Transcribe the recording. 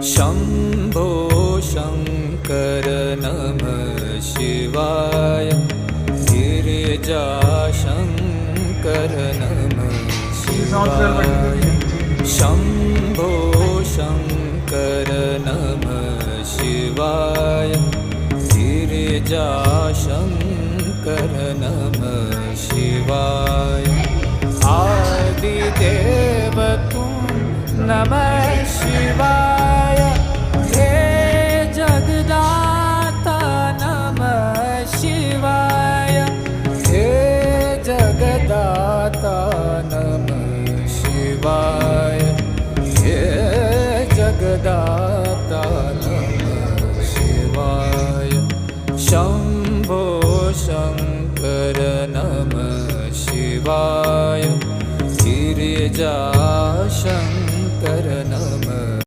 शम्भो शङ्कर नमः शिवाय। गिरिजाशङ्कर नमः शिवाय। शम्भो शङ्कर नमः शिवाय। गिरिजाशङ्कर नमः शिवाय। आदिदेव तुम नमः